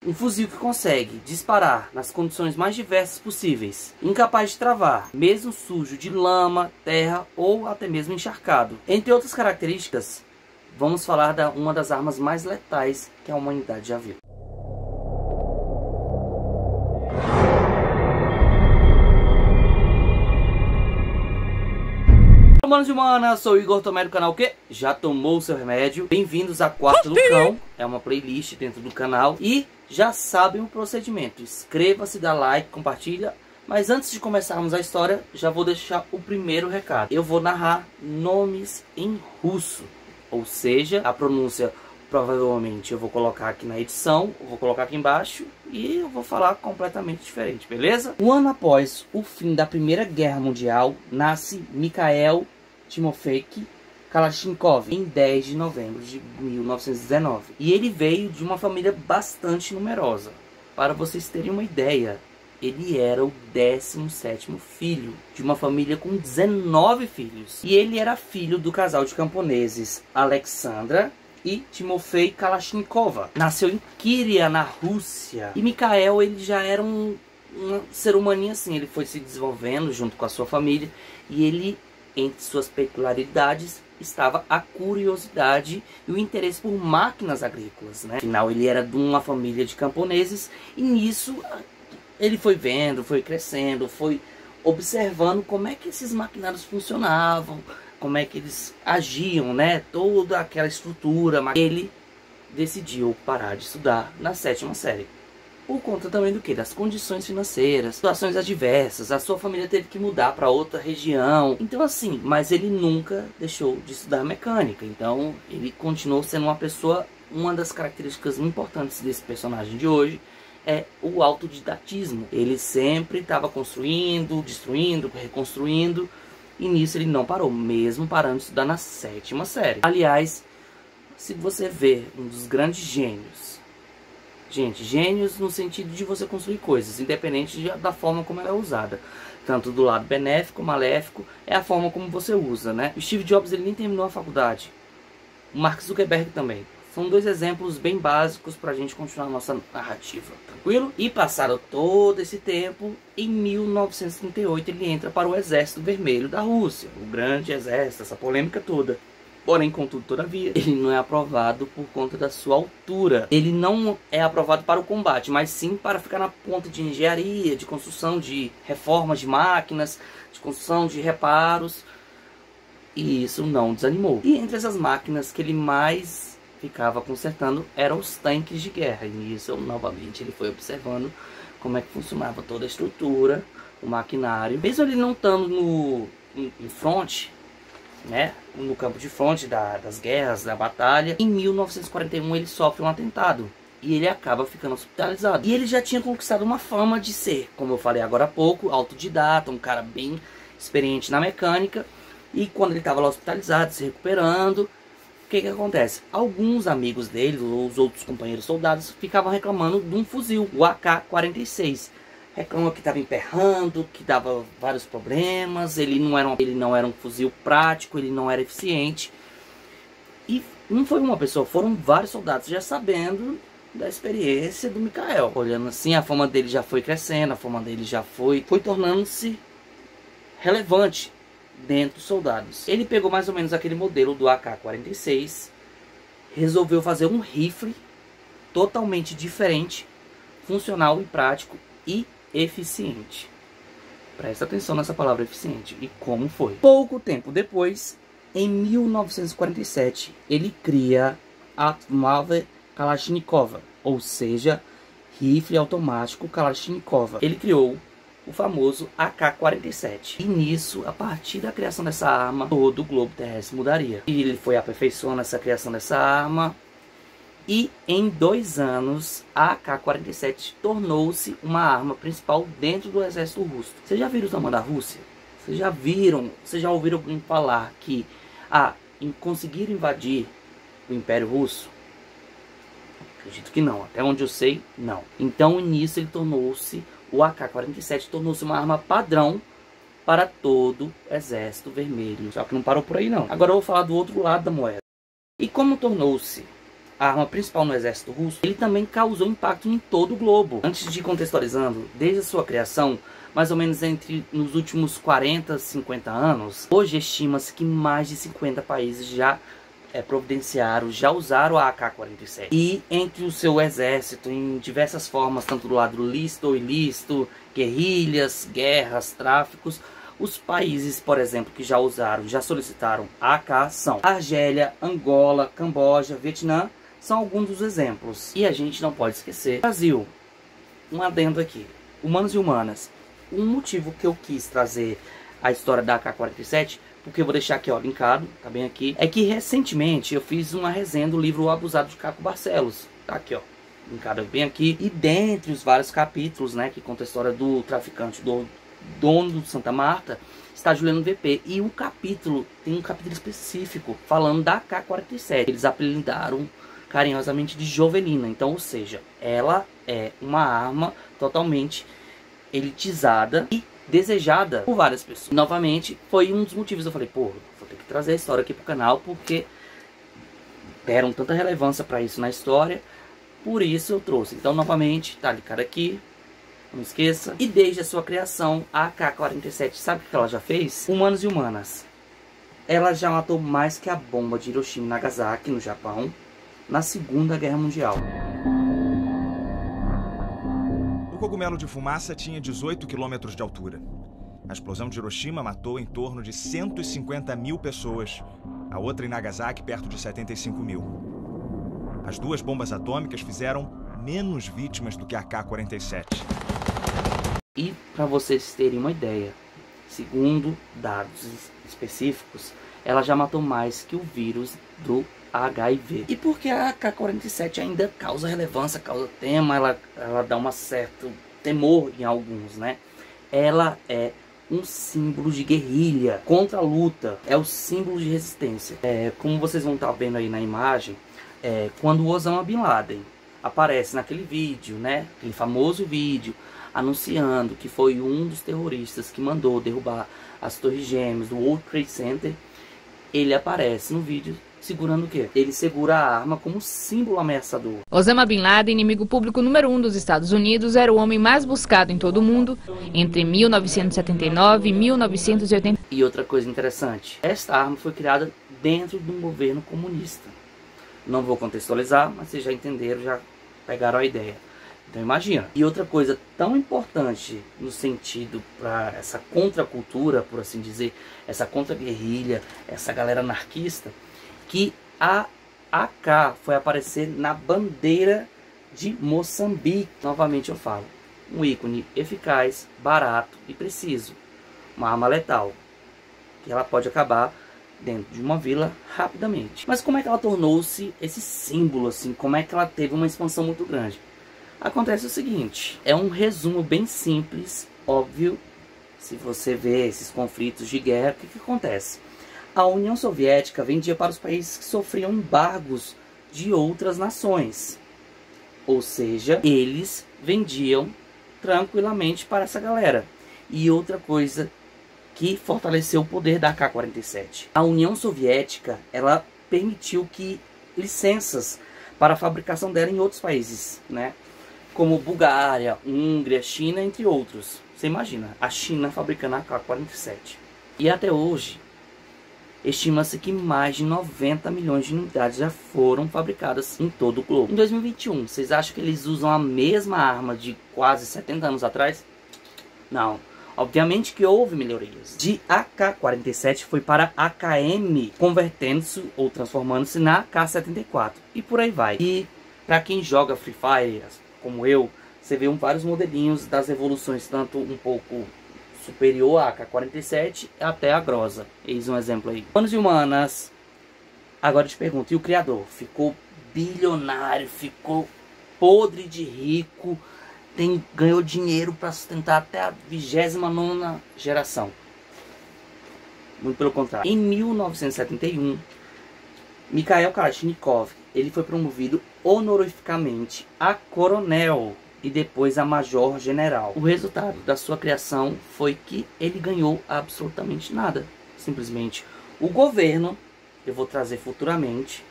Um fuzil que consegue disparar nas condições mais diversas possíveis, incapaz de travar, mesmo sujo de lama, terra ou até mesmo encharcado. Entre outras características, vamos falar de uma das armas mais letais que a humanidade já viu. Humanos e humanas, sou o Igor Tomé do canal que já tomou o seu remédio. Bem-vindos a Quarto do Cão, é uma playlist dentro do canal e já sabem o procedimento. Inscreva-se, dá like, compartilha. Mas antes de começarmos a história, já vou deixar o primeiro recado. Eu vou narrar nomes em russo, ou seja, a pronúncia provavelmente eu vou colocar aqui na edição, eu vou colocar aqui embaixo e eu vou falar completamente diferente, beleza? Um ano após o fim da Primeira Guerra Mundial, nasce Mikhail Timofeevich Kalashnikov em 10 de novembro de 1919. E ele veio de uma família bastante numerosa. Para vocês terem uma ideia, ele era o 17º filho de uma família com 19 filhos. E ele era filho do casal de camponeses Alexandra e Timofei Kalashnikova. Nasceu em Kiria, na Rússia. E Mikhail, ele já era um ser humaninho assim. Ele foi se desenvolvendo junto com a sua família. E ele, entre suas peculiaridades, estava a curiosidade e o interesse por máquinas agrícolas, né? Afinal, ele era de uma família de camponeses. E nisso, ele foi vendo, foi crescendo, foi observando como é que esses maquinários funcionavam, como é que eles agiam, né? Toda aquela estrutura. Mas ele decidiu parar de estudar na 7ª série. Por conta também do que? Das condições financeiras, situações adversas. A sua família teve que mudar para outra região. Então assim, mas ele nunca deixou de estudar mecânica. Então ele continuou sendo uma pessoa. Uma das características importantes desse personagem de hoje é o autodidatismo. Ele sempre estava construindo, destruindo, reconstruindo. E nisso ele não parou, mesmo parando de estudar na 7ª série. Aliás, se você ver um dos grandes gênios, gente, gênios no sentido de você construir coisas, independente da forma como ela é usada. Tanto do lado benéfico, maléfico, é a forma como você usa, né? O Steve Jobs, ele nem terminou a faculdade. O Mark Zuckerberg também. São dois exemplos bem básicos para a gente continuar a nossa narrativa, tranquilo? E passado todo esse tempo, em 1938 ele entra para o Exército Vermelho da Rússia. O grande exército, essa polêmica toda. Porém, contudo, todavia, ele não é aprovado por conta da sua altura. Ele não é aprovado para o combate, mas sim para ficar na ponta de engenharia, de construção de reformas de máquinas, de construção de reparos. E isso não desanimou. E entre essas máquinas que ele mais ficava consertando eram os tanques de guerra. E nisso, novamente, ele foi observando como é que funcionava toda a estrutura, o maquinário. Mesmo ele não estando em front, né, no campo de fronte das guerras, da batalha, em 1941 ele sofre um atentado. E ele acaba ficando hospitalizado. E ele já tinha conquistado uma fama de ser, como eu falei agora há pouco, autodidata, um cara bem experiente na mecânica. E quando ele estava lá hospitalizado, se recuperando, o que acontece? Alguns amigos dele, ou os outros companheiros soldados, ficavam reclamando de um fuzil, o AK-46. Reclamam que estava emperrando, que dava vários problemas, ele não era um fuzil prático, ele não era eficiente. E não foi uma pessoa, foram vários soldados já sabendo da experiência do Mikhail. Olhando assim, a fama dele já foi crescendo, a fama dele já foi tornando-se relevante dentro dos soldados. Ele pegou mais ou menos aquele modelo do AK-46, resolveu fazer um rifle totalmente diferente, funcional e prático e eficiente. Presta atenção nessa palavra eficiente. E como foi? Pouco tempo depois, em 1947, ele cria a Mave Kalashnikova, ou seja, rifle automático Kalashnikova. Ele criou o famoso AK-47. E nisso, a partir da criação dessa arma, todo o globo terrestre mudaria. E ele foi aperfeiçoando essa criação dessa arma. E em 2 anos, a AK-47 tornou-se uma arma principal dentro do exército russo. Vocês já viram o tamanho da Rússia? Vocês já ouviram alguém falar que em conseguir invadir o Império Russo? Acredito que não. Até onde eu sei, não. Então, nisso, ele tornou-se o AK-47 tornou-se uma arma padrão para todo o Exército Vermelho. Só que não parou por aí não. Agora eu vou falar do outro lado da moeda. E como tornou-se a arma principal no exército russo, ele também causou impacto em todo o globo. Antes de ir contextualizando, desde a sua criação, mais ou menos nos últimos 40, 50 anos, hoje estima-se que mais de 50 países já providenciaram, já usaram a AK-47. E entre o seu exército, em diversas formas, tanto do lado lícito ou ilícito, guerrilhas, guerras, tráficos, os países, por exemplo, que já usaram, já solicitaram a AK são Argélia, Angola, Camboja, Vietnã, são alguns dos exemplos. E a gente não pode esquecer, Brasil, um adendo aqui, humanos e humanas. Um motivo que eu quis trazer a história da AK-47, porque eu vou deixar aqui, ó, linkado, tá bem aqui, é que recentemente eu fiz uma resenha do livro O Abusado de Caco Barcelos, tá aqui, ó, linkado bem aqui, e dentre os vários capítulos, né, que conta a história do traficante, do dono do Santa Marta, está Juliano VP, e um capítulo, tem um capítulo específico falando da AK-47, eles apelidaram carinhosamente de Jovelina, então, ou seja, ela é uma arma totalmente elitizada e desejada por várias pessoas. Novamente, foi um dos motivos, eu falei, pô, vou ter que trazer a história aqui pro canal, porque deram tanta relevância para isso na história, por isso eu trouxe. Então, novamente, tá ligado aqui, não esqueça. E desde a sua criação, a AK-47, sabe o que ela já fez? Humanos e humanas. Ela já matou mais que a bomba de Hiroshima e Nagasaki, no Japão, na Segunda Guerra Mundial. O cogumelo de fumaça tinha 18 quilômetros de altura. A explosão de Hiroshima matou em torno de 150 mil pessoas. A outra em Nagasaki, perto de 75 mil. As duas bombas atômicas fizeram menos vítimas do que a AK-47. E para vocês terem uma ideia, segundo dados específicos, ela já matou mais que o vírus do HIV. E por que a AK-47 ainda causa relevância, causa tema, ela dá um certo temor em alguns, né? Ela é um símbolo de guerrilha contra a luta, é o símbolo de resistência. Como vocês vão estar vendo aí na imagem, quando o Osama Bin Laden aparece naquele vídeo, né? Aquele famoso vídeo anunciando que foi um dos terroristas que mandou derrubar as torres gêmeas do World Trade Center, ele aparece no vídeo segurando o quê? Ele segura a arma como símbolo ameaçador. Osama Bin Laden, inimigo público número 1 dos Estados Unidos, era o homem mais buscado em todo o mundo entre 1979 e 1980. E outra coisa interessante, esta arma foi criada dentro de um governo comunista. Não vou contextualizar, mas vocês já entenderam, já pegaram a ideia. Então imagina. E outra coisa tão importante no sentido para essa contracultura, por assim dizer, essa contra-guerrilha, essa galera anarquista, que a AK foi aparecer na bandeira de Moçambique. Novamente eu falo, um ícone eficaz, barato e preciso. Uma arma letal, que ela pode acabar dentro de uma vila rapidamente. Mas como é que ela tornou-se esse símbolo assim? Como é que ela teve uma expansão muito grande? Acontece o seguinte, é um resumo bem simples, óbvio. Se você vê esses conflitos de guerra, o que acontece? A União Soviética vendia para os países que sofriam embargos de outras nações. Ou seja, eles vendiam tranquilamente para essa galera. E outra coisa que fortaleceu o poder da AK-47. A União Soviética, ela permitiu que licenças para a fabricação dela em outros países, né? Como Bulgária, Hungria, China, entre outros. Você imagina, a China fabricando a AK-47. E até hoje, estima-se que mais de 90 milhões de unidades já foram fabricadas em todo o globo. Em 2021, vocês acham que eles usam a mesma arma de quase 70 anos atrás? Não. Obviamente que houve melhorias. De AK-47 foi para AKM, convertendo-se ou transformando-se na AK-74. E por aí vai. E para quem joga Free Fire, como eu, você vê vários modelinhos das evoluções, tanto um pouco superior à AK-47 até a Groza. Eis um exemplo aí. Humanos e humanas, agora eu te pergunto, e o criador? Ficou bilionário, ficou podre de rico, ganhou dinheiro para sustentar até a 29ª geração? Muito pelo contrário. Em 1971, Mikhail Kalashnikov, ele foi promovido honorificamente a coronel e depois a major-general. O resultado da sua criação foi que ele ganhou absolutamente nada. Simplesmente o governo, eu vou trazer futuramente,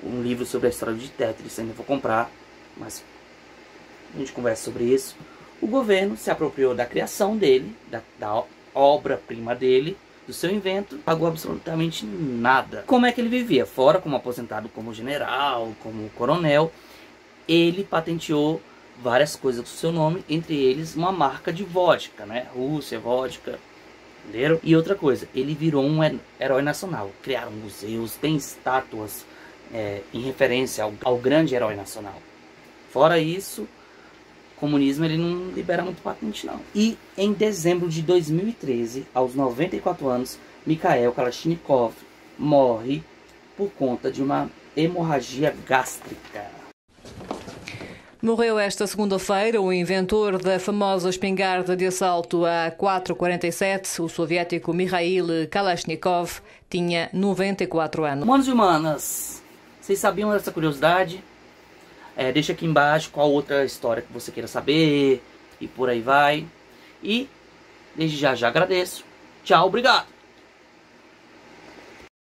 um livro sobre a história de Tetris, ainda vou comprar, mas a gente conversa sobre isso. O governo se apropriou da criação dele, da obra-prima dele, do seu invento, pagou absolutamente nada. Como é que ele vivia? Fora como aposentado como general, como coronel, ele patenteou várias coisas com o seu nome, entre eles uma marca de vodka, né? Rússia, vodka, entenderam? E outra coisa, ele virou um herói nacional. Criaram museus, tem estátuas em referência ao grande herói nacional. Fora isso, o comunismo ele não libera muito patente não. E em dezembro de 2013, aos 94 anos, Mikhail Kalashnikov morre por conta de uma hemorragia gástrica. Morreu esta segunda-feira o inventor da famosa espingarda de assalto A447, o soviético Mikhail Kalashnikov, tinha 94 anos. Humanos e humanas, vocês sabiam dessa curiosidade? Deixa aqui embaixo qual outra história que você queira saber e por aí vai. E desde já agradeço. Tchau, obrigado!